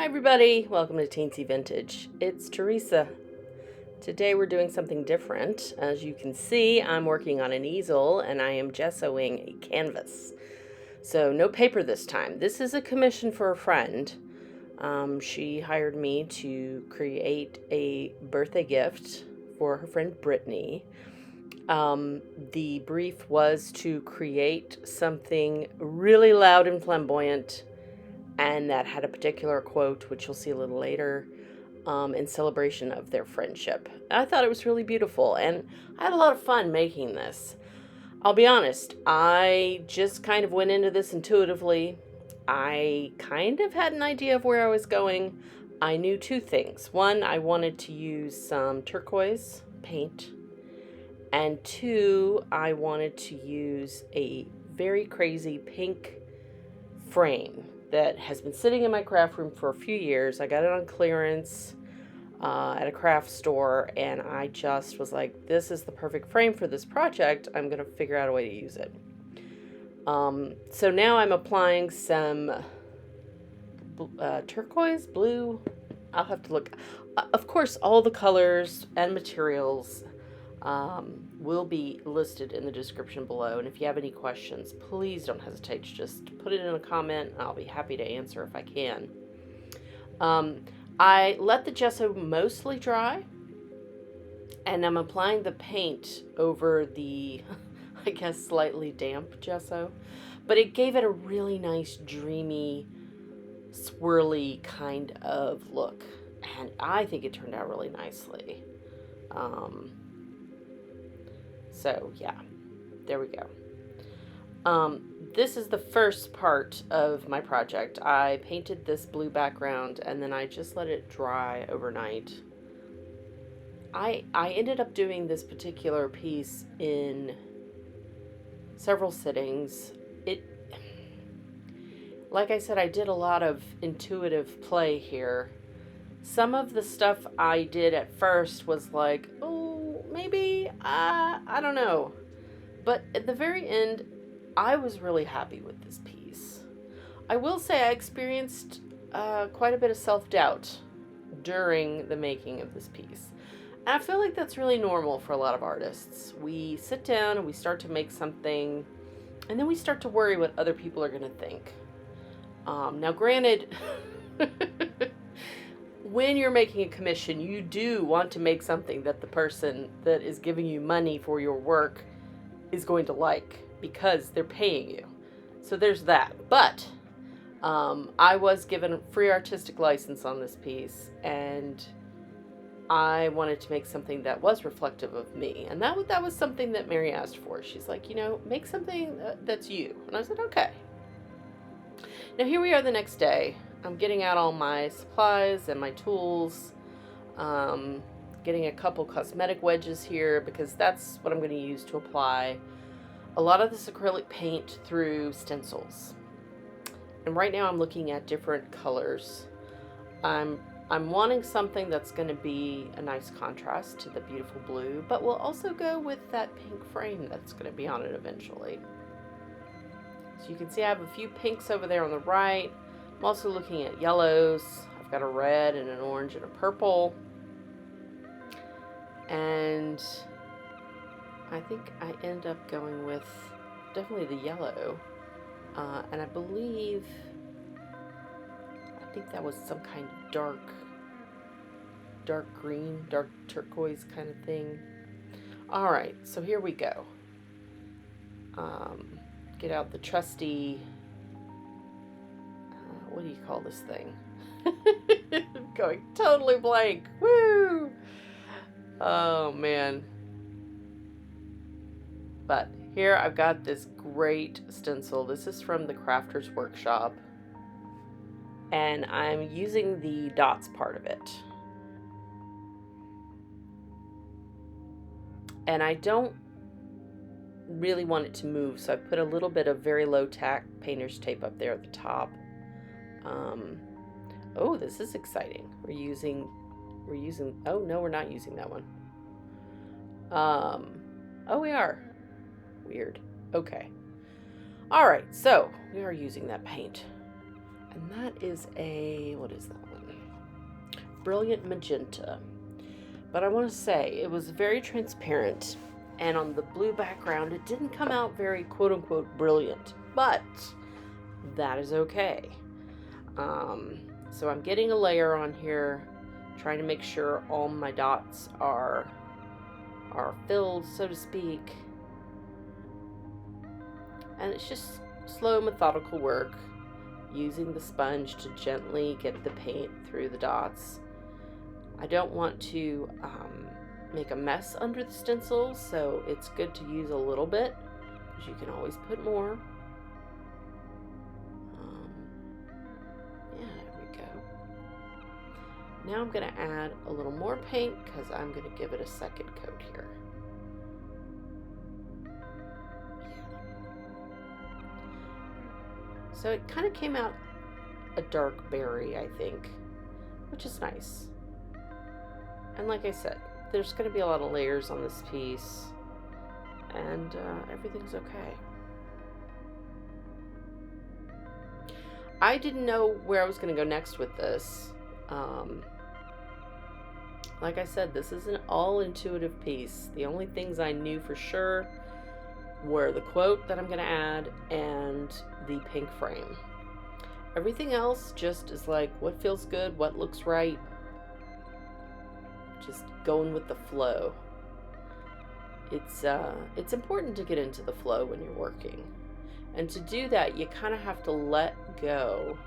Hi everybody, welcome to Teensy Vintage. It's Teresa. Today we're doing something different. As you can see, I'm working on an easel and I am gessoing a canvas. So no paper this time. This is a commission for a friend. She hired me to create a birthday gift for her friend Brittany. The brief was to create something really loud and flamboyant, and that had a particular quote, which you'll see a little later, in celebration of their friendship. I thought it was really beautiful, and I had a lot of fun making this. I'll be honest, I just kind of went into this intuitively. I kind of had an idea of where I was going. I knew two things. One, I wanted to use some turquoise paint, and two, I wanted to use a very crazy pink frame that has been sitting in my craft room for a few years. I got it on clearance at a craft store, and I just was like, this is the perfect frame for this project. I'm going to figure out a way to use it. So now I'm applying some turquoise, blue. I'll have to look. Of course, all the colors and materials will be listed in the description below, and if you have any questions, please don't hesitate to just put it in a comment, and I'll be happy to answer if I can. I let the gesso mostly dry, and I'm applying the paint over the, I guess, slightly damp gesso, but it gave it a really nice, dreamy, swirly kind of look, and I think it turned out really nicely. So yeah, there we go. This is the first part of my project. I painted this blue background and then I just let it dry overnight. I ended up doing this particular piece in several sittings. Like I said, I did a lot of intuitive play here. Some of the stuff I did at first was like, oh, maybe, I don't know. But at the very end, I was really happy with this piece. I will say I experienced quite a bit of self-doubt during the making of this piece. And I feel like that's really normal for a lot of artists. We sit down and we start to make something, and then we start to worry what other people are going to think. Now, granted, when you're making a commission, you do want to make something that the person that is giving you money for your work is going to like, because they're paying you. So there's that. But I was given free artistic license on this piece, and I wanted to make something that was reflective of me. And that was something that Mary asked for. She's like, make something that's you. And I said, okay. Now here we are the next day. I'm getting out all my supplies and my tools, getting a couple cosmetic wedges here because that's what I'm going to use to apply a lot of this acrylic paint through stencils. And right now I'm looking at different colors. I'm wanting something that's going to be a nice contrast to the beautiful blue, but will also go with that pink frame that's going to be on it eventually. So you can see I have a few pinks over there on the right. I'm also looking at yellows. I've got a red and an orange and a purple. And I think I end up going with definitely the yellow. And I think that was some kind of dark green, dark turquoise kind of thing. All right, so here we go. Get out the trusty, what do you call this thing? Going totally blank. Woo! Oh, man. But here I've got this great stencil. This is from the Crafter's Workshop. And I'm using the dots part of it. And I don't really want it to move, so I put a little bit of very low tack painter's tape up there at the top. Oh, this is exciting. We're using, oh no, we're not using that one. Oh, we are. Weird. Okay. All right, so we are using that paint. And that is what is that one? Brilliant Magenta. But I want to say, it was very transparent, and on the blue background, it didn't come out very quote-unquote brilliant, but that is okay. So I'm getting a layer on here, trying to make sure all my dots are filled, so to speak. And it's just slow, methodical work, using the sponge to gently get the paint through the dots. I don't want to make a mess under the stencils, so it's good to use a little bit, because you can always put more. Yeah, there we go. Now I'm going to add a little more paint, because I'm going to give it a second coat here. So it kind of came out a dark berry, I think, which is nice. And like I said, there's going to be a lot of layers on this piece, and everything's okay. I didn't know where I was going to go next with this. Like I said, this is an all-intuitive piece. The only things I knew for sure were the quote that I'm going to add and the pink frame. Everything else just is like what feels good, what looks right. Just going with the flow. It's important to get into the flow when you're working. And to do that, you kind of have to let go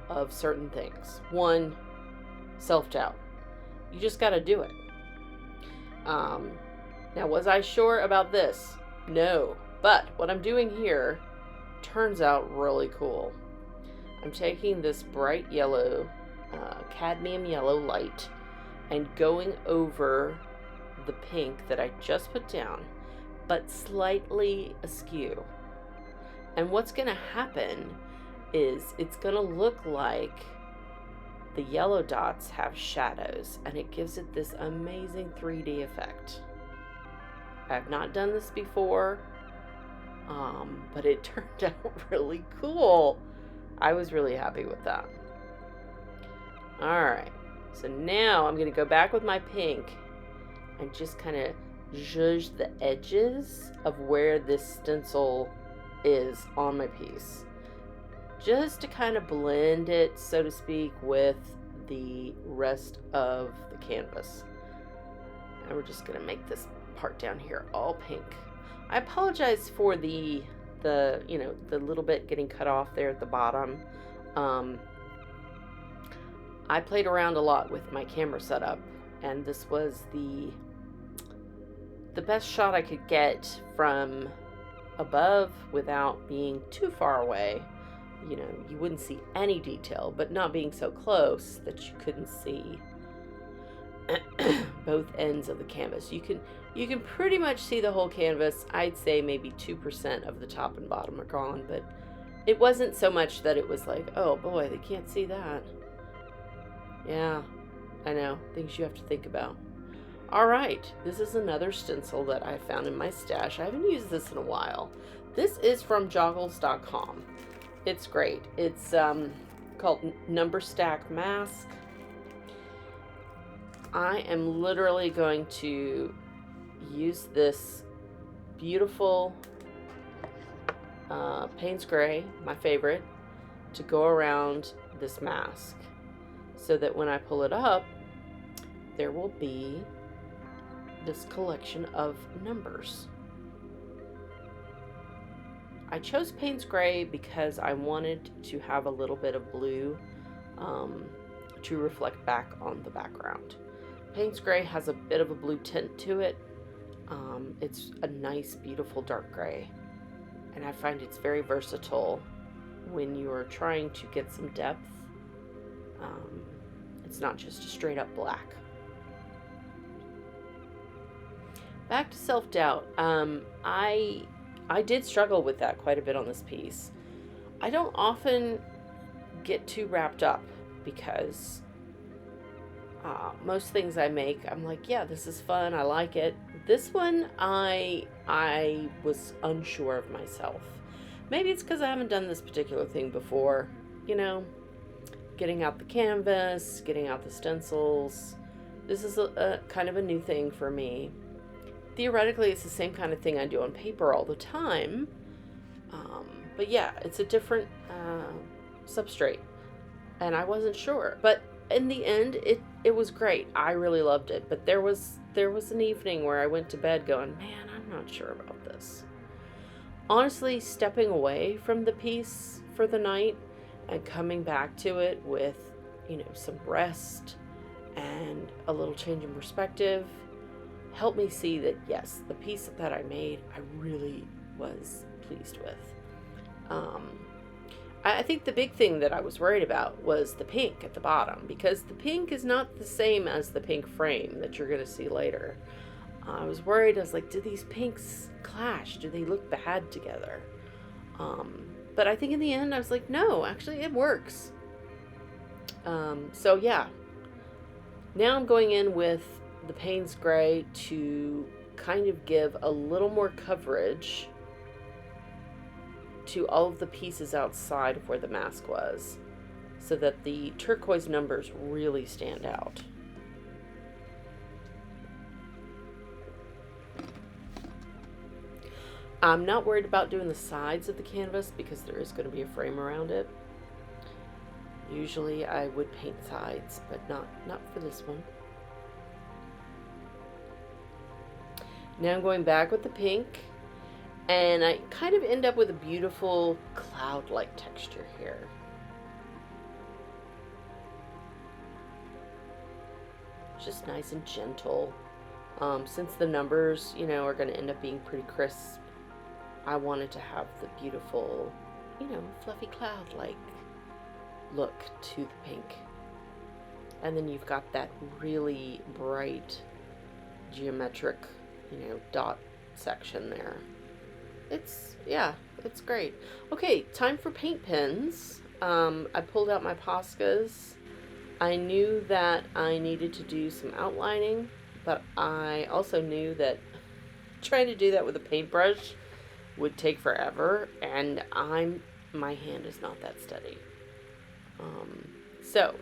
of certain things. One, self-doubt. You just got to do it. Now, was I sure about this? No. But what I'm doing here turns out really cool. I'm taking this bright yellow, cadmium yellow light, and going over the pink that I just put down, but slightly askew. And what's going to happen is it's going to look like the yellow dots have shadows, and it gives it this amazing 3D effect. I've not done this before, but it turned out really cool. I was really happy with that. All right. So now I'm going to go back with my pink and just kind of zhuzh the edges of where this stencil is on my piece. Just to kind of blend it, so to speak, with the rest of the canvas. And we're just going to make this part down here all pink. I apologize for the little bit getting cut off there at the bottom. I played around a lot with my camera setup, and this was the best shot I could get from above without being too far away. You know, you wouldn't see any detail, but not being so close that you couldn't see both ends of the canvas. You can pretty much see the whole canvas. I'd say maybe 2% of the top and bottom are gone, but it wasn't so much that it was like, oh boy, they can't see that. Yeah, I know, things you have to think about. Alright, this is another stencil that I found in my stash. I haven't used this in a while. This is from joggles.com. It's great. It's called Number Stack Mask. I am literally going to use this beautiful Payne's Gray, my favorite, to go around this mask, so that when I pull it up, there will be this collection of numbers. I chose Payne's Gray because I wanted to have a little bit of blue to reflect back on the background. Payne's Gray has a bit of a blue tint to it. It's a nice, beautiful dark gray, and I find it's very versatile when you're trying to get some depth. It's not just a straight up black. Back to self-doubt. I did struggle with that quite a bit on this piece. I don't often get too wrapped up because most things I make, I'm like, yeah, this is fun, I like it. This one, I was unsure of myself. Maybe it's because I haven't done this particular thing before. You know, getting out the canvas, getting out the stencils. This is a kind of a new thing for me. Theoretically, it's the same kind of thing I do on paper all the time. But yeah, it's a different substrate. And I wasn't sure. But in the end, it was great. I really loved it. But there was an evening where I went to bed going, man, I'm not sure about this. Honestly, stepping away from the piece for the night and coming back to it with, some rest and a little change in perspective helped me see that, yes, the piece that I made, I really was pleased with. I think the big thing that I was worried about was the pink at the bottom, because the pink is not the same as the pink frame that you're going to see later. I was worried. I was like, do these pinks clash? Do they look bad together? But I think in the end, I was like, no, actually it works. So yeah, now I'm going in with the Payne's Gray to kind of give a little more coverage to all of the pieces outside of where the mask was, so that the turquoise numbers really stand out. I'm not worried about doing the sides of the canvas because there is going to be a frame around it. Usually I would paint sides, but not for this one. Now I'm going back with the pink, and I kind of end up with a beautiful cloud-like texture here. Just nice and gentle. Since the numbers, are going to end up being pretty crisp, I wanted to have the beautiful, fluffy cloud-like look to the pink. And then you've got that really bright geometric, dot section there. It's great. Okay, time for paint pens. I pulled out my Poscas. I knew that I needed to do some outlining, but I also knew that trying to do that with a paintbrush would take forever, and my hand is not that steady. So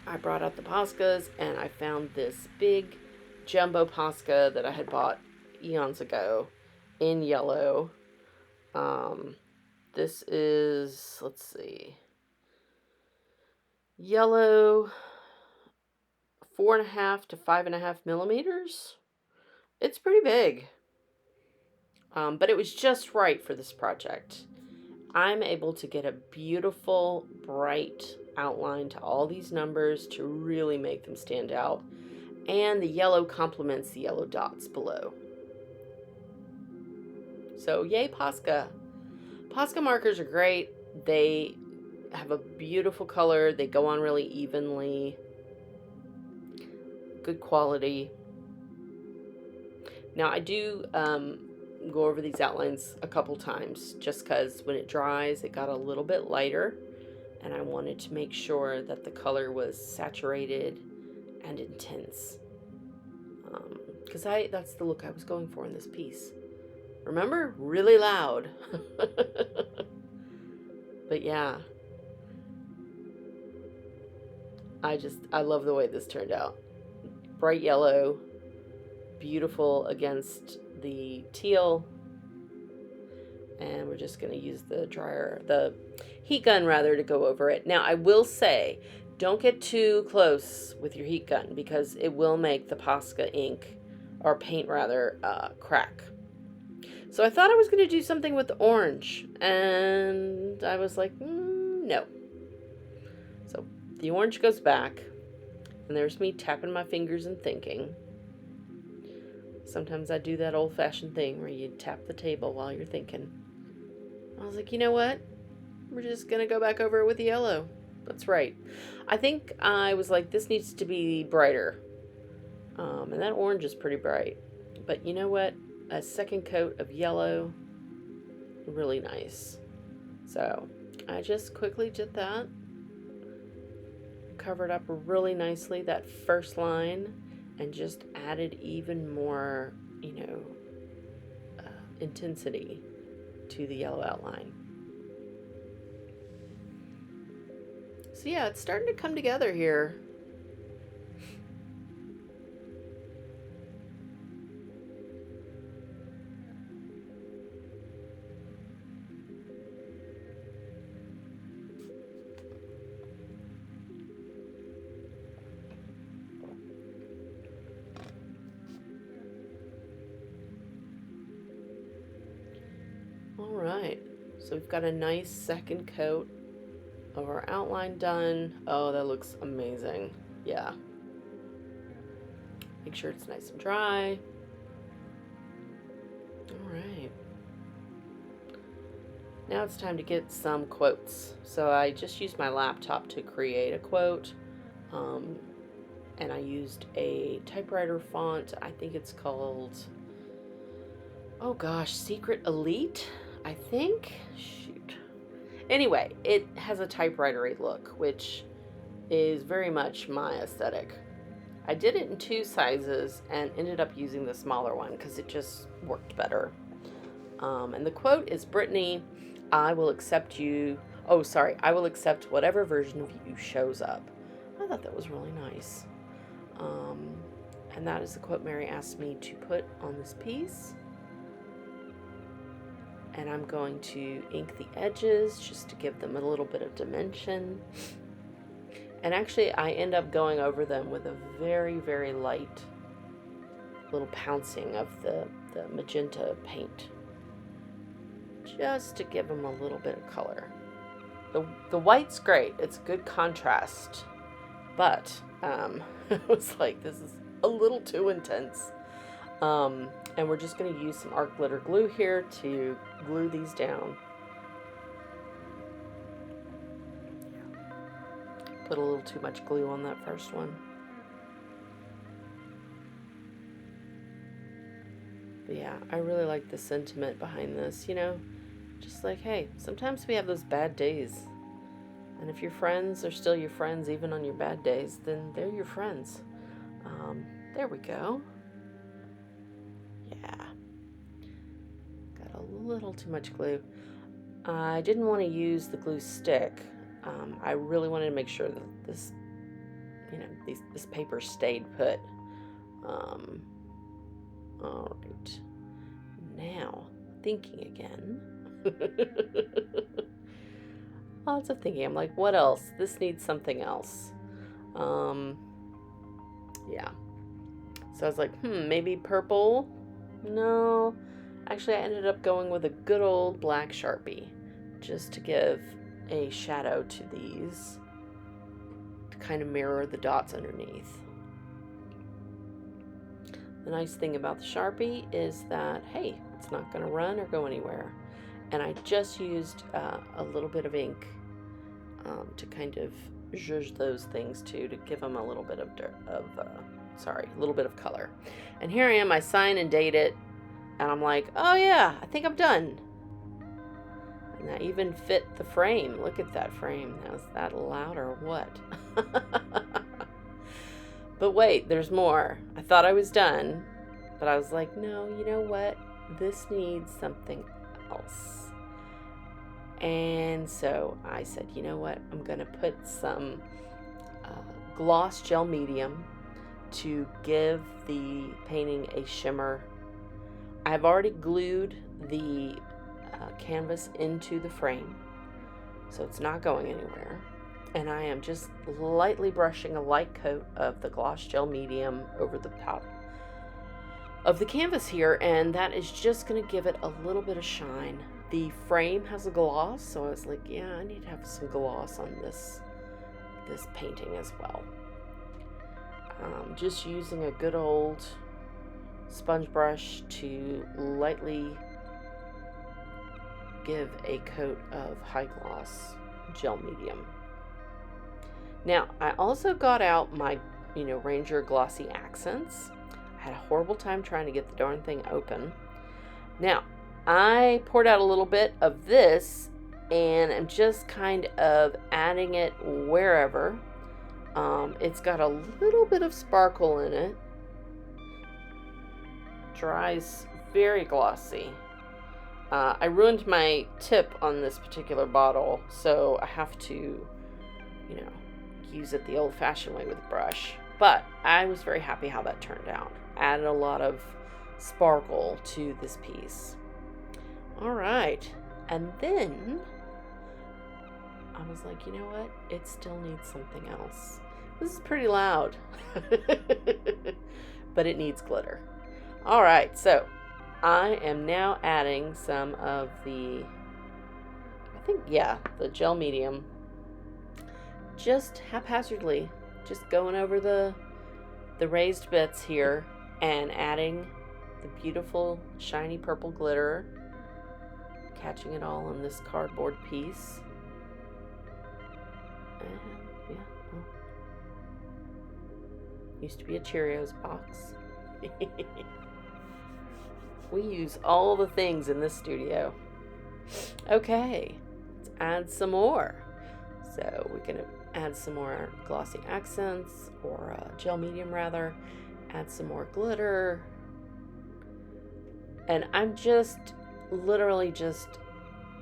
I brought out the Poscas, and I found this big jumbo Posca that I had bought eons ago in yellow. This is, let's see, yellow 4.5 to 5.5 millimeters. It's pretty big. But it was just right for this project. I'm able to get a beautiful, bright outline to all these numbers to really make them stand out. And the yellow complements the yellow dots below. So yay, Posca. Posca markers are great. They have a beautiful color. They go on really evenly. Good quality. Now I do go over these outlines a couple times, just because when it dries it got a little bit lighter, and I wanted to make sure that the color was saturated and intense, because that's the look I was going for in this piece. Remember, really loud. But yeah, I love the way this turned out. Bright yellow, beautiful against the teal, and we're just going to use the heat gun rather, to go over it. Now I will say, don't get too close with your heat gun, because it will make the Posca ink, or paint rather, crack. So I thought I was going to do something with the orange, and I was like, no. So the orange goes back, and there's me tapping my fingers and thinking. Sometimes I do that old-fashioned thing where you tap the table while you're thinking. I was like, you know what? We're just going to go back over it with the yellow. That's right. I think I was like, this needs to be brighter. And that orange is pretty bright. But you know what? A second coat of yellow, really nice. So I just quickly did that. Covered up really nicely that first line, and just added even more, intensity to the yellow outline. So So yeah, it's starting to come together here. All right, so we've got a nice second coat of our outline done. Oh, that looks amazing. Yeah. Make sure it's nice and dry. All right. Now it's time to get some quotes. So I just used my laptop to create a quote. And I used a typewriter font. I think it's called, oh gosh, Secret Elite, I think. Shoot. Anyway, it has a typewritery look, which is very much my aesthetic. I did it in 2 sizes and ended up using the smaller one because it just worked better. And the quote is, Brittany, I will accept you. Oh, sorry. I will accept whatever version of you shows up. I thought that was really nice. And that is the quote Mary asked me to put on this piece. And I'm going to ink the edges just to give them a little bit of dimension. And actually, I end up going over them with a very, very light little pouncing of the magenta paint, just to give them a little bit of color. The white's great. It's a good contrast. But I was like, this is a little too intense. And we're just going to use some art glitter glue here to glue these down. Put a little too much glue on that first one. But yeah, I really like the sentiment behind this, you know, just like, hey, sometimes we have those bad days. And if your friends are still your friends, even on your bad days, then they're your friends. There we go. Yeah. Got a little too much glue. I didn't want to use the glue stick. I really wanted to make sure that this, you know, this paper stayed put. All right. Now, thinking again. Lots of thinking. I'm like, what else? This needs something else. Yeah. So I was like, maybe purple? No. Actually, I ended up going with a good old black Sharpie just to give a shadow to these to kind of mirror the dots underneath. The nice thing about the Sharpie is that, hey, it's not going to run or go anywhere. And I just used a little bit of ink to kind of zhuzh those things too, to give them a little bit of a little bit of color. And here I am, I sign and date it, and I'm like, oh yeah, I think I'm done. And that even fit the frame. Look at that frame. Now, is that loud or what? But wait, there's more. I thought I was done, but I was like, no, you know what? This needs something else. And so I said, you know what? I'm going to put some gloss gel medium to give the painting a shimmer. I've already glued the canvas into the frame, so it's not going anywhere. And I am just lightly brushing a light coat of the gloss gel medium over the top of the canvas here, and that is just going to give it a little bit of shine. The frame has a gloss, so I was like, yeah, I need to have some gloss on this painting as well. Just using a good old sponge brush to lightly give a coat of high gloss gel medium. Now, I also got out my, Ranger Glossy Accents. I had a horrible time trying to get the darn thing open. Now, I poured out a little bit of this, and I'm just kind of adding it wherever. It's got a little bit of sparkle in it. Dries very glossy. I ruined my tip on this particular bottle, so I have to, use it the old-fashioned way with a brush. But I was very happy how that turned out. Added a lot of sparkle to this piece. All right, and then I was like, you know what? It still needs something else. This is pretty loud, but it needs glitter. All right, so I am now adding some of the, the gel medium, just haphazardly, just going over the raised bits here and adding the beautiful shiny purple glitter, catching it all on this cardboard piece. And yeah, oh. Used to be a Cheerios box. We use all the things in this studio. Okay, let's add some more. So we're gonna add some more glossy accents, or gel medium rather, add some more glitter. And I'm just literally just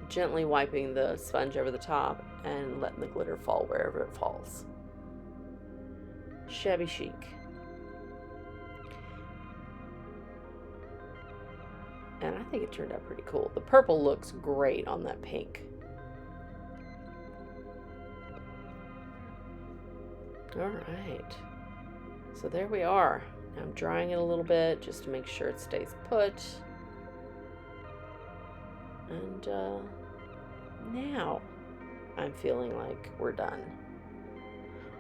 gently wiping the sponge over the top and letting the glitter fall wherever it falls. Shabby chic. And I think it turned out pretty cool. The purple looks great on that pink. All right. So there we are. Now I'm drying it a little bit just to make sure it stays put. And now I'm feeling like we're done.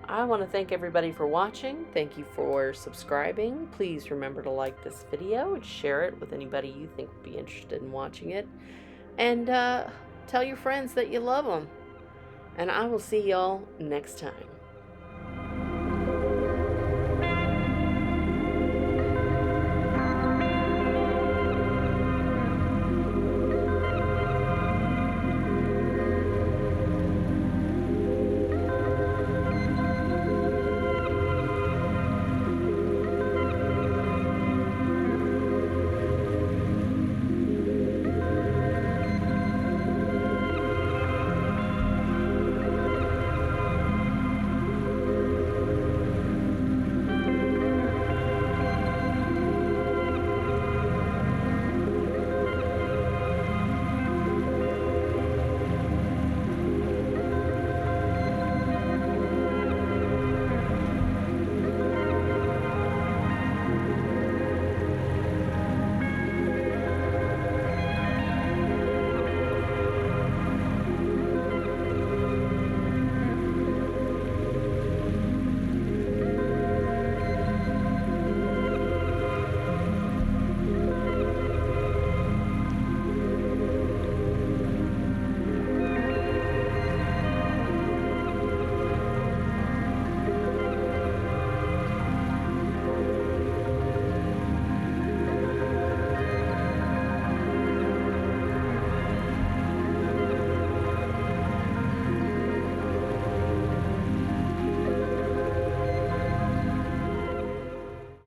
I want to thank everybody for watching. Thank you for subscribing. Please remember to like this video and share it with anybody you think would be interested in watching it. And tell your friends that you love them. And I will see y'all next time.